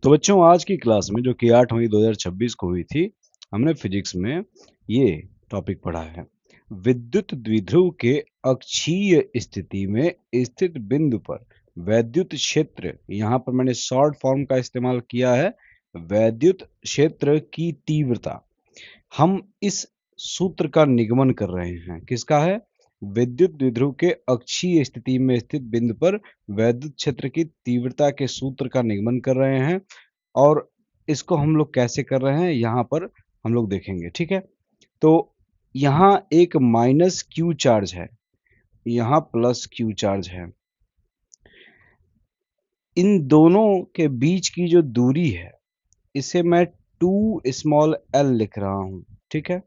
तो बच्चों, आज की क्लास में जो कि 8 मई 2026 को हुई थी, हमने फिजिक्स में ये टॉपिक पढ़ा है। विद्युत द्विध्रुव के अक्षीय स्थिति में स्थित बिंदु पर वैद्युत क्षेत्र, यहाँ पर मैंने शॉर्ट फॉर्म का इस्तेमाल किया है, वैद्युत क्षेत्र की तीव्रता। हम इस सूत्र का निगमन कर रहे हैं। किसका है? विद्युत द्विध्रुव के अक्षीय स्थिति में स्थित बिंदु पर वैद्युत क्षेत्र की तीव्रता के सूत्र का निगमन कर रहे हैं। और इसको हम लोग कैसे कर रहे हैं, यहाँ पर हम लोग देखेंगे। ठीक है, तो यहाँ एक माइनस क्यू चार्ज है, यहाँ प्लस क्यू चार्ज है। इन दोनों के बीच की जो दूरी है, इसे मैं 2 लिख रहा हूं। ठीक है,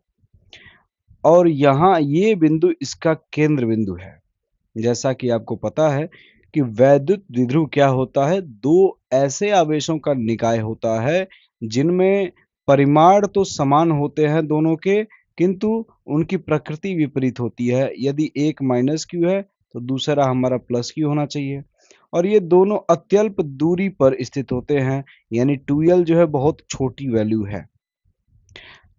और यहाँ ये बिंदु इसका केंद्र बिंदु है। जैसा कि आपको पता है कि वैद्युत द्विध्रुव क्या होता है, दो ऐसे आवेशों का निकाय होता है जिनमें परिमाण तो समान होते हैं दोनों के, किंतु उनकी प्रकृति विपरीत होती है। यदि एक माइनस क्यू है तो दूसरा हमारा प्लस क्यू होना चाहिए, और ये दोनों अत्यल्प दूरी पर स्थित होते हैं, यानी 2l जो है बहुत छोटी वैल्यू है।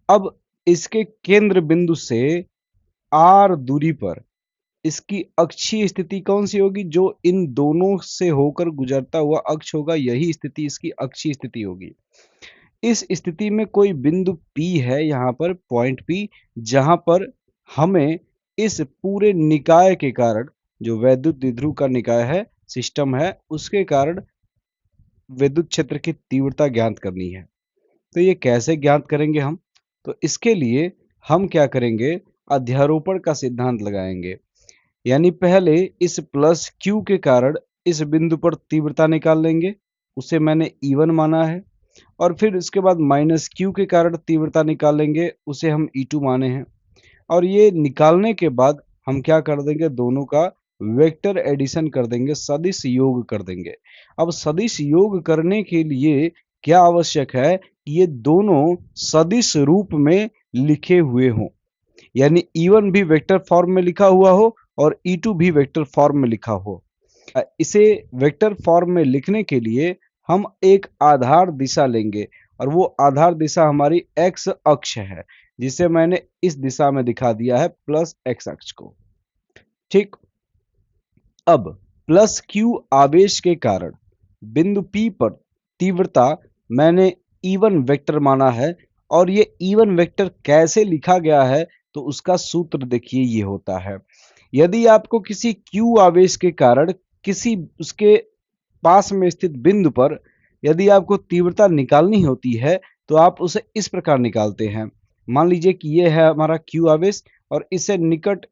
अब इसके केंद्र बिंदु से r दूरी पर इसकी अक्षीय स्थिति कौन सी होगी? जो इन दोनों से होकर गुजरता हुआ अक्ष होगा, यही स्थिति इसकी अक्षीय स्थिति होगी। इस स्थिति में कोई बिंदु P है, यहाँ पर पॉइंट P, जहां पर हमें इस पूरे निकाय के कारण, जो वैद्युत द्विध्रुव का निकाय है, सिस्टम है, उसके कारण विद्युत क्षेत्र की तीव्रता ज्ञात करनी है। तो ये कैसे ज्ञात करेंगे हम? तो इसके लिए हम क्या करेंगे, अध्यारोपण का सिद्धांत लगाएंगे। यानी पहले इस प्लस क्यू के कारण इस बिंदु पर तीव्रता निकाल लेंगे, उसे मैंने E1 माना है। और फिर इसके बाद माइनस क्यू के कारण तीव्रता निकाल लेंगे, उसे हम E2 माने हैं। और ये निकालने के बाद हम क्या कर देंगे, दोनों का वेक्टर एडिशन कर देंगे, सदिश योग कर देंगे। अब सदिश योग करने के लिए क्या आवश्यक है, ये दोनों सदिश रूप में लिखे हुए हों, यानी E1 भी वेक्टर फॉर्म में लिखा हुआ हो और E2 भी वेक्टर फॉर्म में लिखा हो। इसे वेक्टर फॉर्म में लिखने के लिए हम एक आधार दिशा लेंगे, और वो आधार दिशा हमारी x अक्ष है, जिसे मैंने इस दिशा में दिखा दिया है, प्लस x अक्ष को। ठीक, अब प्लस q आवेश के कारण बिंदु P पर तीव्रता मैंने E1 वेक्टर माना है। और ये E1 वेक्टर कैसे लिखा गया है, तो उसका सूत्र देखिए, ये होता है। यदि आपको किसी Q आवेश के कारण किसी उसके पास में स्थित बिंदु पर यदि आपको तीव्रता निकालनी होती है, तो आप उसे इस प्रकार निकालते हैं। मान लीजिए कि ये है हमारा Q आवेश, और इससे निकट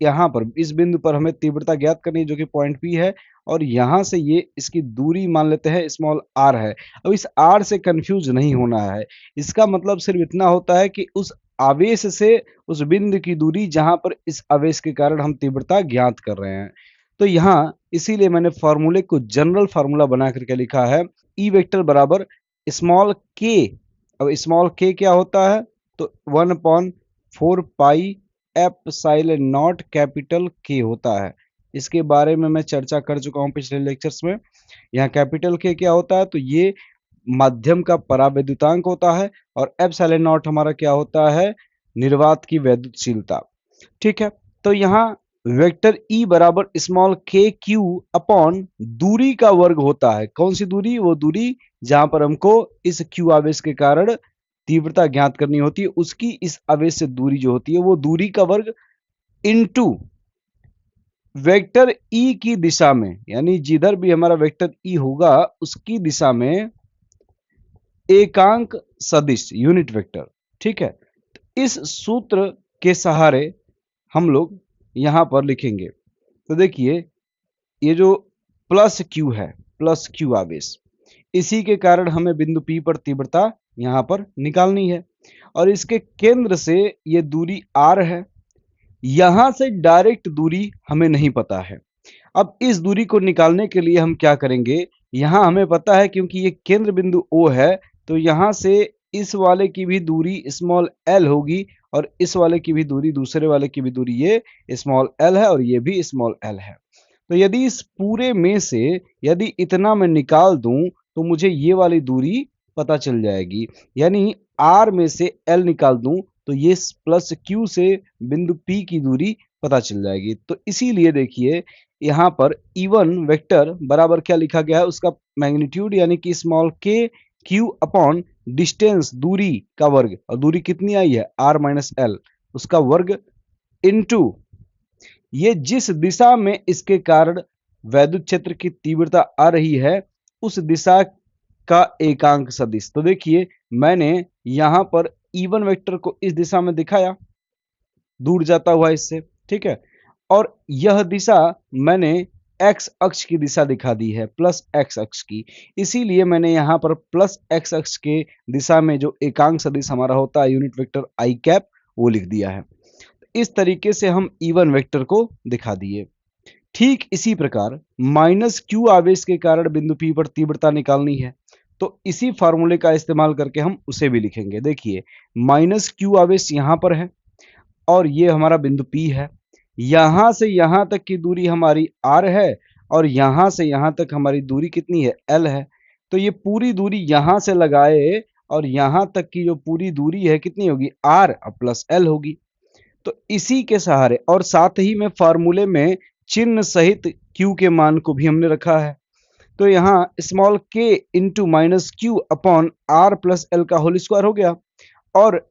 यहाँ पर इस बिंदु पर हमें तीव्रता ज्ञात करनी है, जो कि पॉइंट P है, और यहाँ से ये इसकी दूरी मान लेते हैं स्मॉल r है। अब इस r से कंफ्यूज नहीं होना है, इसका मतलब सिर्फ इतना होता है कि उस आवेश से उस बिंदु की दूरी जहां पर इस आवेश के कारण हम तीव्रता ज्ञात कर रहे हैं। तो यहाँ इसीलिए मैंने फॉर्मूले को जनरल फार्मूला बना करके लिखा है, E वेक्टर बराबर स्मॉल k। अब स्मॉल k क्या होता है, तो 1/4 pi epsilon not capital K होता है। इसके बारे में मैं चर्चा कर चुका हूं पिछले लेक्चर्स में। यहाँ कैपिटल K क्या होता है, तो ये माध्यम का परावैद्युतांक होता है, और एप्सिलॉन नॉट हमारा क्या होता है, निर्वात की वैद्युतशीलता। ठीक है, तो यहाँ वेक्टर E बराबर स्मॉल k q अपॉन दूरी का वर्ग होता है। कौन सी दूरी? वो दूरी जहां पर हमको इस Q आवेश के कारण तीव्रता ज्ञात करनी होती है, उसकी इस आवेश से दूरी जो होती है, वो दूरी का वर्ग इनटू वेक्टर E की दिशा में, यानी जिधर भी हमारा वेक्टर E होगा उसकी दिशा में एकांक सदिश यूनिट वेक्टर। ठीक है, इस सूत्र के सहारे हम लोग यहां पर लिखेंगे। तो देखिए, ये जो प्लस क्यू है, प्लस क्यू आवेश, इसी के कारण हमें बिंदु P पर तीव्रता यहां पर निकालनी है, और इसके केंद्र से ये दूरी r है। यहां से डायरेक्ट दूरी हमें नहीं पता है। अब इस दूरी को निकालने के लिए हम क्या करेंगे, यहां हमें पता है क्योंकि ये केंद्र बिंदु O है, तो यहां से इस वाले की भी दूरी स्मॉल l होगी, और इस वाले की भी दूरी, दूसरे वाले की भी दूरी ये स्मॉल l है, और ये भी स्मॉल l है। तो यदि इस पूरे में से यदि इतना मैं निकाल दूं, तो मुझे ये वाली दूरी पता चल जाएगी। यानी R में से L निकाल दूं तो ये प्लस Q से बिंदु P की दूरी पता चल जाएगी। तो इसीलिए देखिए यहाँ पर E1 वेक्टर बराबर क्या लिखा गया है, उसका मैग्नीट्यूड यानी कि small k Q upon distance दूरी का वर्ग, और दूरी कितनी आई है R माइनस L, उसका वर्ग इनटू ये जिस दिशा में इसके कारण वैद्युत क्षेत्र की तीव्रता आ रही है उस दिशा का एकांक सदिश। तो देखिए मैंने यहां पर E1 वेक्टर को इस दिशा में दिखाया, दूर जाता हुआ इससे, ठीक है, और यह दिशा मैंने x अक्ष की दिशा दिखा दी है, प्लस x अक्ष की, इसीलिए मैंने यहां पर प्लस x अक्ष के दिशा में जो एकांक सदिश हमारा होता है यूनिट वेक्टर i कैप, वो लिख दिया है। इस तरीके से हम E1 वेक्टर को दिखा दिए। ठीक इसी प्रकार माइनस Q आवेश के कारण बिंदु P पर तीव्रता निकालनी है, तो इसी फार्मूले का इस्तेमाल करके हम उसे भी लिखेंगे। देखिए माइनस Q आवेश यहां पर है और ये हमारा बिंदु P है, यहां से यहां तक की दूरी हमारी R है और यहां से यहां तक हमारी दूरी कितनी है, L है। तो ये पूरी दूरी यहां से लगाए और यहां तक की जो पूरी दूरी है कितनी होगी, R प्लस L होगी। तो इसी के सहारे और साथ ही में फार्मूले में चिन्ह सहित Q के मान को भी हमने रखा है। तो यहाँ small k into minus Q upon R plus L का होल स्क्वायर हो गया, और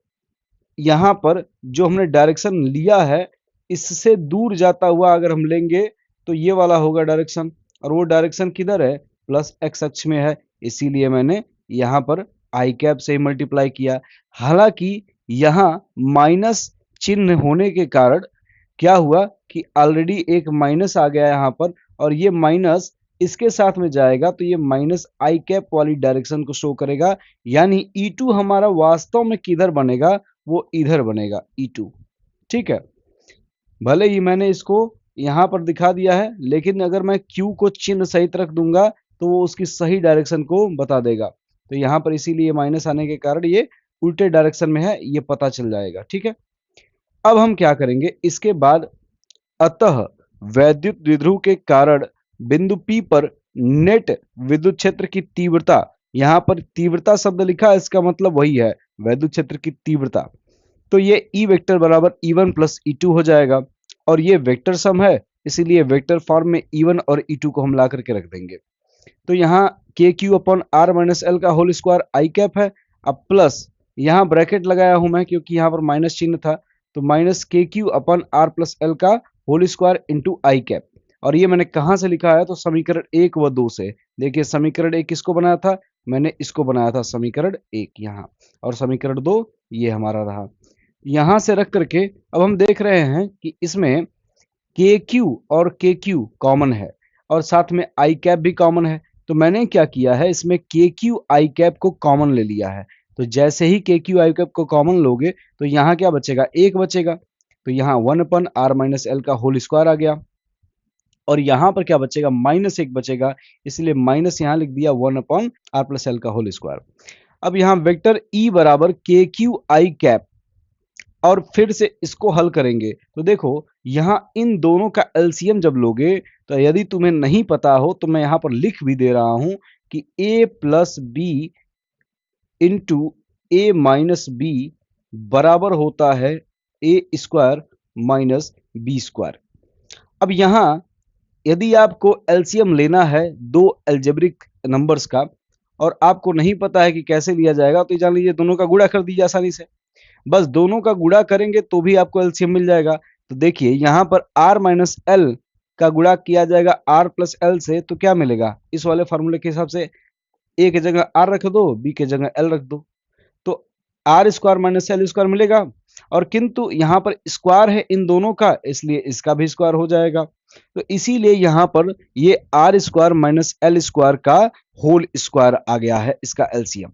यहाँ पर जो हमने डायरेक्शन लिया है इससे दूर जाता हुआ अगर हम लेंगे तो ये वाला होगा डायरेक्शन, और वो डायरेक्शन किधर है, प्लस x अक्ष में है, इसीलिए मैंने यहाँ पर आई कैप से मल्टीप्लाई किया। हालांकि यहाँ माइनस चिन्ह होने के कारण क्या हुआ कि ऑलरेडी एक माइनस आ गया यहाँ पर, और ये माइनस इसके साथ में जाएगा तो ये माइनस आई कैप वाली डायरेक्शन को शो करेगा, यानी E2 हमारा वास्तव में किधर बनेगा, वो इधर बनेगा E2, ठीक है। भले ही मैंने इसको यहाँ पर दिखा दिया है, लेकिन अगर मैं Q को चिन्ह सहित रख दूंगा तो वो उसकी सही डायरेक्शन को बता देगा। तो यहाँ पर इसीलिए माइनस आने के कारण ये उल्टे डायरेक्शन में है, ये पता चल जाएगा, ठीक है। अब हम क्या करेंगे इसके बाद, अतः वैद्युत द्विध्रुव के कारण बिंदु P पर नेट विद्युत क्षेत्र की तीव्रता, यहाँ पर तीव्रता शब्द लिखा है, इसका मतलब वही है वैद्युत क्षेत्र की तीव्रता। तो ये E वेक्टर बराबर E1 प्लस E2 हो जाएगा, और ये वेक्टर सम है इसीलिए वेक्टर फॉर्म में E1 और E2 को हम ला करके रख देंगे। तो यहाँ के Q upon R minus L का होल स्क्वायर आई कैप है, अब प्लस यहाँ ब्रैकेट लगाया हूं मैं क्योंकि यहाँ पर माइनस चिन्ह था, तो माइनस के क्यू अपन R प्लस L का होल स्क्वायर इंटू आई कैप। और ये मैंने कहाँ से लिखा है, तो समीकरण 1 व 2 से। देखिए समीकरण 1 किसको बनाया था, मैंने इसको बनाया था समीकरण 1 यहाँ, और समीकरण 2 ये हमारा रहा। यहाँ से रख करके अब हम देख रहे हैं कि इसमें के क्यू और के क्यू कॉमन है और साथ में आई कैप भी कॉमन है। तो मैंने क्या किया है, इसमें के क्यू आई कैप को कॉमन ले लिया है। तो जैसे ही के क्यू आई कैप को कॉमन लोगे तो यहाँ क्या बचेगा, 1 बचेगा। तो यहाँ 1 अपन R माइनस L का होल स्क्वायर आ गया, और यहाँ पर क्या बचेगा, -1 बचेगा, इसलिए माइनस यहाँ लिख दिया 1 अपॉन R प्लस L का होल स्क्वायर। अब यहाँ वेक्टर E बराबर के क्यू आई कैप, और फिर से इसको हल करेंगे तो देखो यहाँ इन दोनों का एलसीएम जब लोगे, तो यदि तुम्हें नहीं पता हो तो मैं यहाँ पर लिख भी दे रहा हूं कि a plus B into A minus B बराबर होता है A square minus B square. अब यहाँ यदि आपको एलसीएम लेना है दो एल्जेब्रिक नंबर्स का और आपको नहीं पता है कि कैसे लिया जाएगा, तो जान लीजिए दोनों का गुणा कर दीजिए आसानी से। बस दोनों का गुणा करेंगे तो भी आपको एलसीएम मिल जाएगा। तो देखिए यहाँ पर R माइनस एल का गुणा किया जाएगा R प्लस एल से, तो क्या मिलेगा, इस वाले फॉर्मूले के हिसाब से A की जगह R रख दो, B की जगह L रख दो, तो R square minus L square मिलेगा। और किंतु यहाँ पर स्क्वायर है इन दोनों का, इसलिए इसका भी स्क्वायर हो जाएगा। तो इसीलिए यहाँ पर ये R square minus L square का होल स्क्वायर आ गया है इसका एलसीएम।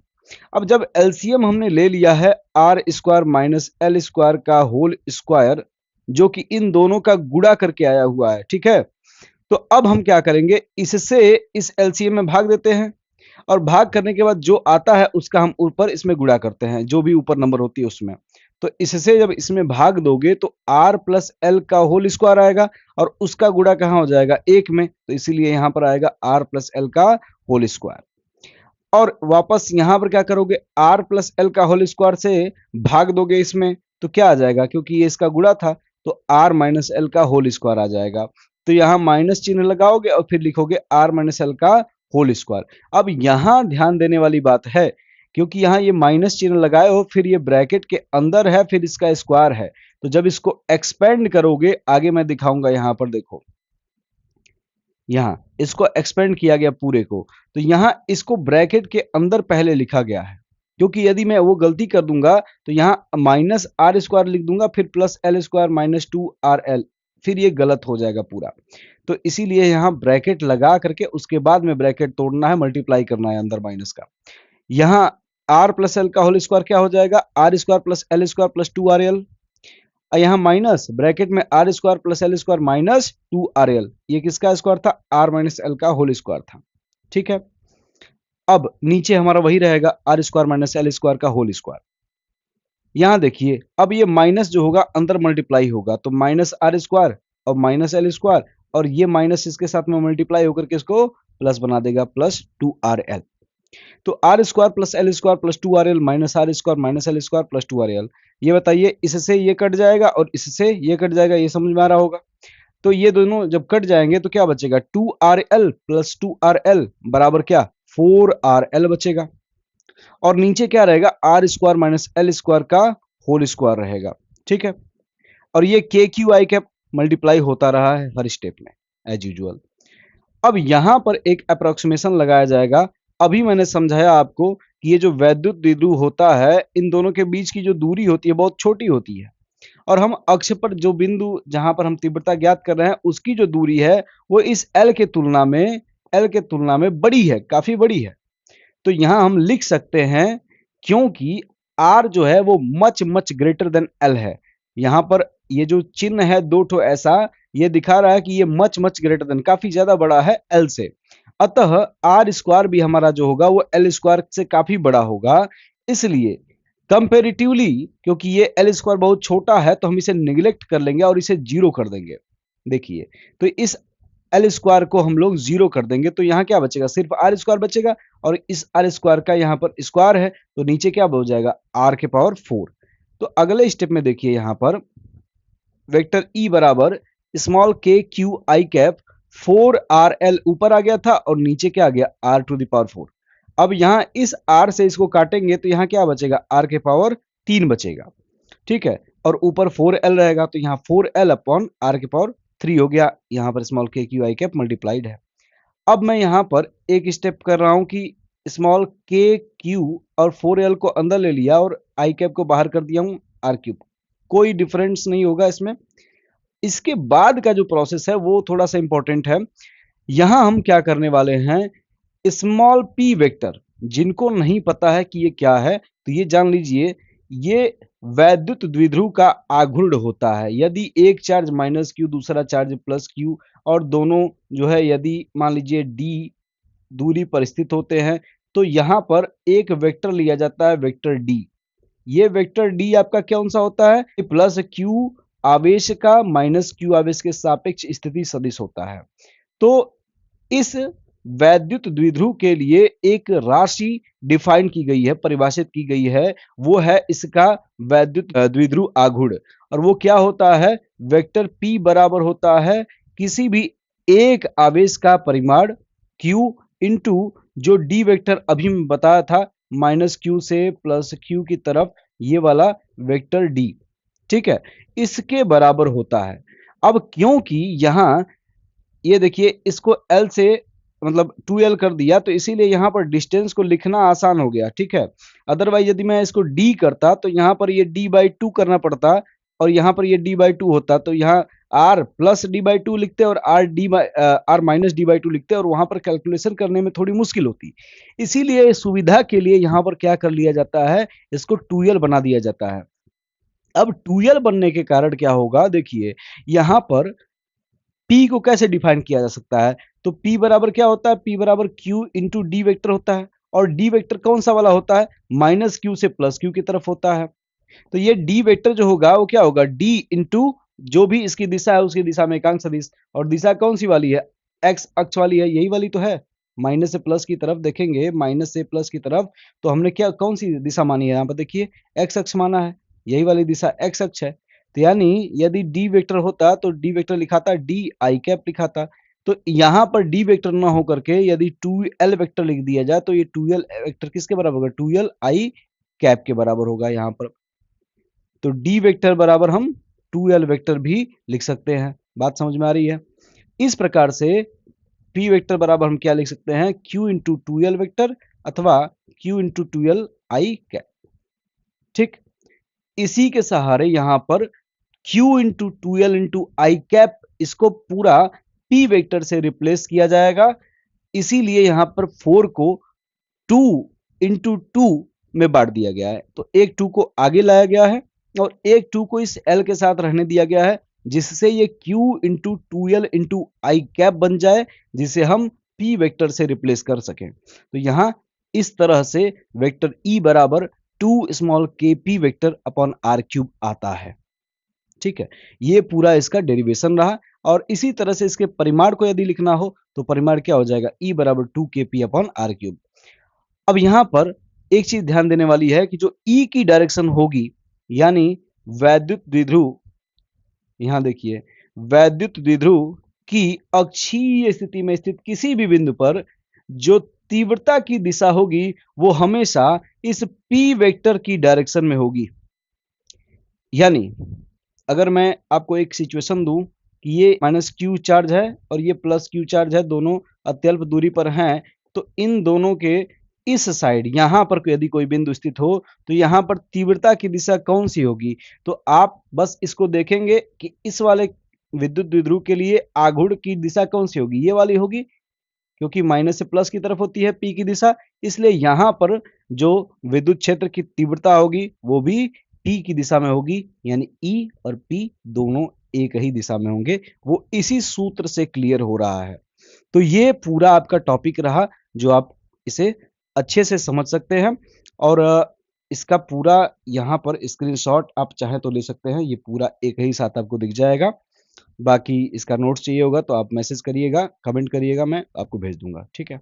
अब जब एलसीएम हमने ले लिया है R square minus L square का होल स्क्वायर, जो कि इन दोनों का गुणा करके आया हुआ है, ठीक है। तो अब हम क्या करेंगे, इससे इस एलसीएम में भाग देते हैं, और भाग करने के बाद जो आता है उसका हम ऊपर इसमें गुणा करते हैं, जो भी ऊपर नंबर होती है उसमें। तो इससे जब इसमें भाग दोगे तो R प्लस एल का होल स्क्वायर आएगा, और उसका गुणा कहाँ हो जाएगा, 1 में, तो इसीलिए यहाँ पर आएगा R प्लस एल का होल स्क्वायर। और वापस यहां पर क्या करोगे, आर प्लस एल का होल स्क्वायर से भाग दोगे इसमें, तो क्या आ जाएगा, क्योंकि ये इसका गुणा था तो आर माइनस एल का होल स्क्वायर आ जाएगा। तो यहां माइनस चिन्ह लगाओगे और फिर लिखोगे आर माइनस एल का होल स्क्वायर। अब यहां ध्यान देने वाली बात है, क्योंकि यहां ये माइनस चिन्ह लगाए हो, फिर ये ब्रैकेट के अंदर है, फिर इसका स्क्वायर है, तो जब इसको एक्सपेंड करोगे, आगे मैं दिखाऊंगा, यहां पर देखो, यहां इसको एक्सपेंड किया गया पूरे को, तो यहां इसको ब्रैकेट के अंदर पहले लिखा गया है, क्योंकि यदि मैं वो गलती कर दूंगा तो यहां माइनस आर स्क्वायर लिख दूंगा, फिर plus L square minus 2 RL, फिर ये गलत हो जाएगा पूरा। तो इसीलिए यहां ब्रैकेट लगा करके उसके बाद में ब्रैकेट तोड़ना है, मल्टीप्लाई करना है अंदर माइनस का। यहां आर प्लस एल का होल स्क्वायर क्या हो जाएगा, R square plus L square plus 2 RL, यहां माइनस ब्रैकेट में R square plus L square minus 2 RL, ये किसका स्क्वायर था, आर माइनस एल का होल स्क्वायर था। ठीक है, अब नीचे हमारा वही रहेगा R square minus L square का होल स्क्वायर। यहां देखिए, अब ये माइनस जो होगा अंदर मल्टीप्लाई होगा, तो माइनस आर स्क्वायर और माइनस एल स्क्वायर, और ये माइनस इसके साथ में मल्टीप्लाई होकर के इसको प्लस बना देगा, प्लस 2 RL। तो R square plus L square plus 2 RL minus R square minus L square plus 2 RL। ये बताइए, इससे ये कट जाएगा और इससे ये कट जाएगा, ये समझ में आ रहा होगा। तो ये दोनों जब कट जाएंगे तो क्या बचेगा, 2 RL प्लस 2 RL बराबर क्या, 4 RL बचेगा। और नीचे क्या रहेगा, R square minus L square का होल स्क्वायर रहेगा। ठीक है, और ये के क्यू आई कैप मल्टीप्लाई होता रहा है हर स्टेप में एज यूजुअल। अब यहां पर एक अप्रोक्सीमेशन लगाया जाएगा। अभी मैंने समझाया आपको कि ये जो वैद्युत द्विध्रुव होता है, इन दोनों के बीच की जो दूरी होती है बहुत छोटी होती है, और हम अक्ष पर जो बिंदु जहां पर हम तीव्रता ज्ञात कर रहे हैं उसकी जो दूरी है वो इस एल के तुलना में बड़ी है, काफी बड़ी है। तो यहां हम लिख सकते हैं, क्योंकि आर जो है वो much much greater than L है। यहां पर ये जो चिन्ह है दो ठो ऐसा, ये दिखा रहा है कि ये मच मच ग्रेटर देन, काफी ज्यादा बड़ा है एल से। अतः आर स्क्वायर भी हमारा जो होगा वो एल स्क्वायर से काफी बड़ा होगा। इसलिए कंपेरेटिवली, क्योंकि ये एल स्क्वायर बहुत छोटा है, तो हम इसे निगलेक्ट कर लेंगे और इसे जीरो कर देंगे। देखिए, तो इस एल स्क्वायर को हम लोग जीरो कर देंगे, तो यहां क्या बचेगा, सिर्फ आर स्क्वायर बचेगा, और इस आर स्क्वायर का यहां पर स्क्वायर है, तो नीचे क्या हो जाएगा, आर के पावर 4। तो अगले स्टेप में देखिए, यहां पर वेक्टर ई बराबर स्मॉल के क्यू आई कैप 4 RL ऊपर आ गया था और नीचे क्या आ गया, आर टू द पावर 4। अब यहां इस आर से इसको काटेंगे तो यहां क्या बचेगा, आर के पावर 3 बचेगा। ठीक है, और ऊपर 4L रहेगा, तो यहाँ 4L अपॉन आर के पावर 3 हो गया। यहाँ पर स्मॉल के क्यू आई कैप मल्टीप्लाइड है। अब मैं यहाँ पर एक स्टेप कर रहा हूं कि स्मॉल के क्यू और 4L को अंदर ले लिया और आई कैप को बाहर कर दिया हूं आर क्यूब, कोई डिफरेंस नहीं होगा इसमें। इसके बाद का जो प्रोसेस है वो थोड़ा सा इंपॉर्टेंट है। यहां हम क्या करने वाले हैं, स्मॉल पी वेक्टर, जिनको नहीं पता है कि ये क्या है तो ये जान लीजिए, ये वैद्युत द्विध्रुव का आघूर्ण होता है। यदि एक चार्ज माइनस क्यू, दूसरा चार्ज प्लस क्यू, और दोनों जो है यदि मान लीजिए डी दूरी पर स्थित होते हैं, तो यहां पर एक वेक्टर लिया जाता है, वेक्टर डी। ये वेक्टर डी आपका कौन सा होता है, प्लस क्यू आवेश का माइनस क्यू आवेश के सापेक्ष स्थिति सदिश होता है। तो इस वैद्युत द्विध्रुव के लिए एक राशि डिफाइन की गई है, परिभाषित की गई है, वो है इसका वैद्युत द्विध्रुव आघूर्ण। और वो क्या होता है, वेक्टर p बराबर होता है किसी भी एक आवेश का परिमाण q इंटू जो d वेक्टर अभी मैं बताया था, माइनस क्यू से प्लस क्यू की तरफ, ये वाला वेक्टर d। ठीक है, इसके बराबर होता है। अब क्योंकि यहां ये देखिए, इसको L से मतलब 2L कर दिया, तो इसीलिए यहां पर डिस्टेंस को लिखना आसान हो गया। ठीक है, अदरवाइज यदि मैं इसको D करता तो यहां पर ये D/2 करना पड़ता, और यहां पर ये D/2 होता, तो यहां R प्लस D/2 लिखते और R माइनस D/2 लिखते, और वहां पर कैलकुलेशन करने में थोड़ी मुश्किल होती। इसीलिए सुविधा के लिए यहां पर क्या कर लिया जाता है, इसको 2L बना दिया जाता है। अब 2L बनने के कारण क्या होगा, देखिए यहां पर P को कैसे डिफाइन किया जा सकता है, तो P बराबर क्या होता है, P बराबर Q इंटू डी वेक्टर होता है, और डी वेक्टर कौन सा वाला होता है, माइनस क्यू से प्लस क्यू की तरफ होता है। तो ये डी वेक्टर जो होगा वो क्या होगा, डी इंटू जो भी इसकी दिशा है उसकी दिशा में एकांक सदिश, और दिशा कौन सी वाली है, एक्स अक्ष वाली है, यही वाली तो है। माइनस से प्लस की तरफ देखेंगे, माइनस से प्लस की तरफ, तो हमने क्या कौन सी दिशा मानी है? यहाँ पर देखिए एक्स अक्ष माना है, यही वाली दिशा एक्स अक्ष है। तो यानी यदि डी वेक्टर होता तो डी वेक्टर लिखाता डी आई कैप लिखाता। तो यहाँ पर डी वेक्टर ना होकर के यदि 2l वेक्टर लिख दिया जाए तो ये 2l वेक्टर किसके बराबर होगा? 2l आई कैप के बराबर होगा यहाँ पर। तो डी वेक्टर बराबर हम 2l वेक्टर भी लिख सकते हैं। बात समझ में आ रही है? इस प्रकार से पी वेक्टर बराबर हम क्या लिख सकते हैं? q इंटू 2l वेक्टर अथवा q इंटू 2l आई कैप। ठीक, इसी के सहारे यहां पर q इंटू 2l इंटू आई कैप इसको पूरा p वेक्टर से रिप्लेस किया जाएगा। इसीलिए यहां पर 4 को 2 इंटू 2 में बांट दिया गया है। तो एक 2 को आगे लाया गया है और एक 2 को इस l के साथ रहने दिया गया है, जिससे ये q इंटू 2l इंटू आई कैप बन जाए, जिसे हम p वेक्टर से रिप्लेस कर सकें। तो यहां इस तरह से वेक्टर E बराबर 2 small k p vector upon r cube आता है। ठीक है, ये पूरा इसका डेरिवेशन रहा। और इसी तरह से इसके परिमाण को यदि लिखना हो तो परिमाण क्या हो जाएगा? E बराबर 2 के पी अपॉन आर क्यूब। अब यहां पर एक चीज ध्यान देने वाली है कि जो E की डायरेक्शन होगी, यानी वैद्युत द्विध्रुव, यहां देखिए वैद्युत द्विध्रुव की अक्षीय स्थिति में स्थित किसी भी बिंदु पर जो तीव्रता की दिशा होगी वो हमेशा इस P वेक्टर की डायरेक्शन में होगी। यानी अगर मैं आपको एक सिचुएशन दूं कि ये माइनस क्यू चार्ज है और ये प्लस क्यू चार्ज है, दोनों अत्यल्प दूरी पर हैं, तो इन दोनों के इस साइड यहां पर यदि कोई बिंदु स्थित हो तो यहां पर तीव्रता की दिशा कौन सी होगी? तो आप बस इसको देखेंगे कि इस वाले विद्युत द्विध्रुव के लिए आघूर्ण की दिशा कौन सी होगी? ये वाली होगी, क्योंकि माइनस से प्लस की तरफ होती है पी की दिशा, इसलिए यहां पर जो विद्युत क्षेत्र की तीव्रता होगी वो भी पी की दिशा में होगी, यानी ई और पी दोनों एक ही दिशा में होंगे। वो इसी सूत्र से क्लियर हो रहा है। तो ये पूरा आपका टॉपिक रहा जो आप इसे अच्छे से समझ सकते हैं। और इसका पूरा यहाँ पर स्क्रीनशॉट आप चाहे तो ले सकते हैं, ये पूरा एक ही साथ आपको दिख जाएगा। बाकी इसका नोट्स चाहिए होगा तो आप मैसेज करिएगा, कमेंट करिएगा, मैं आपको भेज दूंगा। ठीक है।